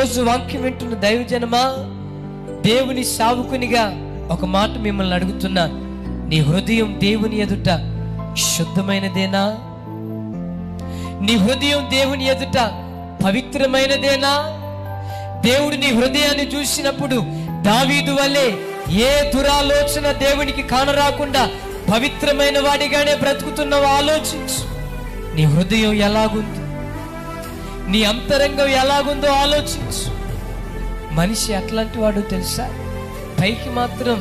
ఈరోజు వాక్యం వింటున్న దైవజనమా, దేవుని సావుకునిగా ఒక మాట మిమ్మల్ని అడుగుతున్నా. నీ హృదయం దేవుని ఎదుట శుద్ధమైనదేనా? నీ హృదయం దేవుని ఎదుట పవిత్రమైనదేనా? దేవుడు నీ హృదయాన్ని చూసినప్పుడు దావీదు వలె ఏ దురాలోచన దేవునికి కానరాకుండా పవిత్రమైన వాడిగానే బ్రతుకుతున్నావు. ఆలోచించు. నీ హృదయం ఎలాగుంది, నీ అంతరంగం ఎలాగుందో ఆలోచించు. మనిషి అట్లాంటి వాడు తెలుసా? పైకి మాత్రం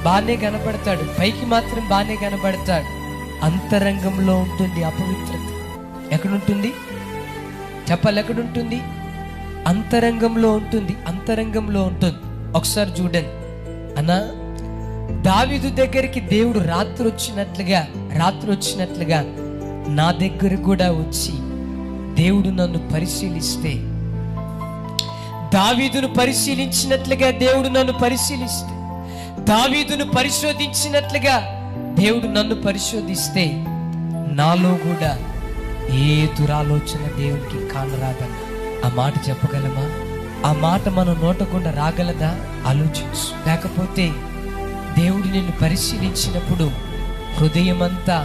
బాగానే కనపడతాడు, అంతరంగంలో ఉంటుంది అపవిత్రత. ఎక్కడుంటుంది చెప్పాలి? ఎక్కడుంటుంది? అంతరంగంలో ఉంటుంది. ఒకసారి చూడండి అన్నా, దావీదు దగ్గరికి దేవుడు రాత్రి వచ్చినట్లుగా నా దగ్గర కూడా వచ్చి దేవుడు నన్ను పరిశీలిస్తే, దావీదును పరిశీలించినట్లుగా దేవుడు నన్ను పరిశీలిస్తే, దావీదును పరిశోధించినట్లుగా దేవుడు నన్ను పరిశోధిస్తే, నాలో కూడా ఏ దురాలోచన దేవునికి కానరాదన్న. ఆ మాట చెప్పగలమా? ఆ మాట మన నోటకుండా రాగలదా? ఆలోచించు. లేకపోతే దేవుడు నిన్ను పరిశీలించినప్పుడు హృదయం అంతా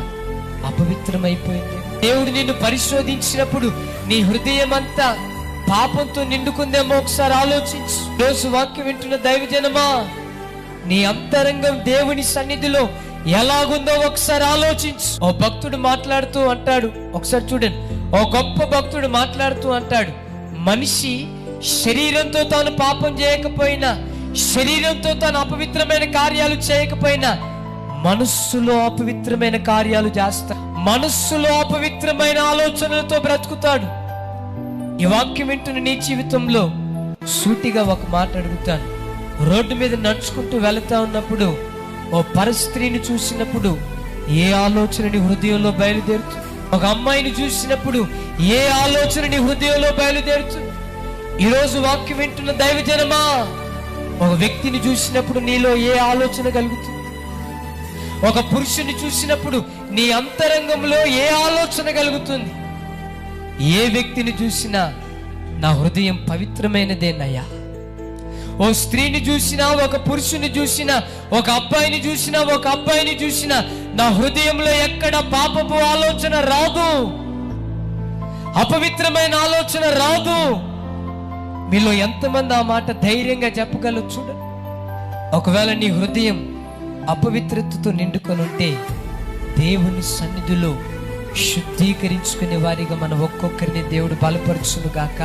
అపవిత్రమైపోయింది. దేవుడు నిన్ను పరిశోధించినప్పుడు నీ హృదయం అంతా పాపంతో నిండుకుందేమో. ఒకసారి ఆలోచించు. రోజు వాక్యం వింటున్న దైవజనమా, నీ అంతరంగం దేవుని సన్నిధిలో ఎలాగుందో ఒకసారి ఆలోచించు. ఓ భక్తుడు మాట్లాడుతూ అంటాడు, ఒకసారి చూడండి. ఓ గొప్ప భక్తుడు మాట్లాడుతూ అంటాడు, మనిషి శరీరంతో తాను పాపం చేయకపోయినా, శరీరంతో తాను అపవిత్రమైన కార్యాలు చేయకపోయినా, మనస్సులో అపవిత్రమైన కార్యాలు చేస్తాడు. మనస్సులో అపవిత్రమైన ఆలోచనలతో బ్రతుకుతాడు. ఈ వాక్యం వింటున్న నీ జీవితంలో సూటిగా ఒక మాట అడుగుతాను. రోడ్డు మీద నడుచుకుంటూ వెళుతా ఉన్నప్పుడు ఓ పరస్త్రీని చూసినప్పుడు ఏ ఆలోచన నీ హృదయంలో బయలుదేరుతుంది? ఒక అమ్మాయిని చూసినప్పుడు ఏ ఆలోచన నీ హృదయంలో బయలుదేరుతుంది? ఈరోజు వాక్యం వింటున్న దైవజనమా, ఒక వ్యక్తిని చూసినప్పుడు నీలో ఏ ఆలోచన కలుగుతుంది? ఒక పురుషుని చూసినప్పుడు నీ అంతరంగంలో ఏ ఆలోచన కలుగుతుంది? ఏ వ్యక్తిని చూసినా నా హృదయం పవిత్రమైనదేనయ్యా. ఓ స్త్రీని చూసినా, ఒక పురుషుని చూసినా, ఒక అబ్బాయిని చూసినా నా హృదయంలో ఎక్కడ పాపపు ఆలోచన రాదు, అపవిత్రమైన ఆలోచన రాదు. మీలో ఎంతమంది ఆ మాట ధైర్యంగా చెప్పగలరు? చూడండి. ఒకవేళ నీ హృదయం అపవిత్రతతో నిండుకొని ఉంటే దేవుని సన్నిధిలో శుద్ధీకరించుకునే వారిగా మనం ఒక్కొక్కరిని దేవుడు బలపరచును గాక.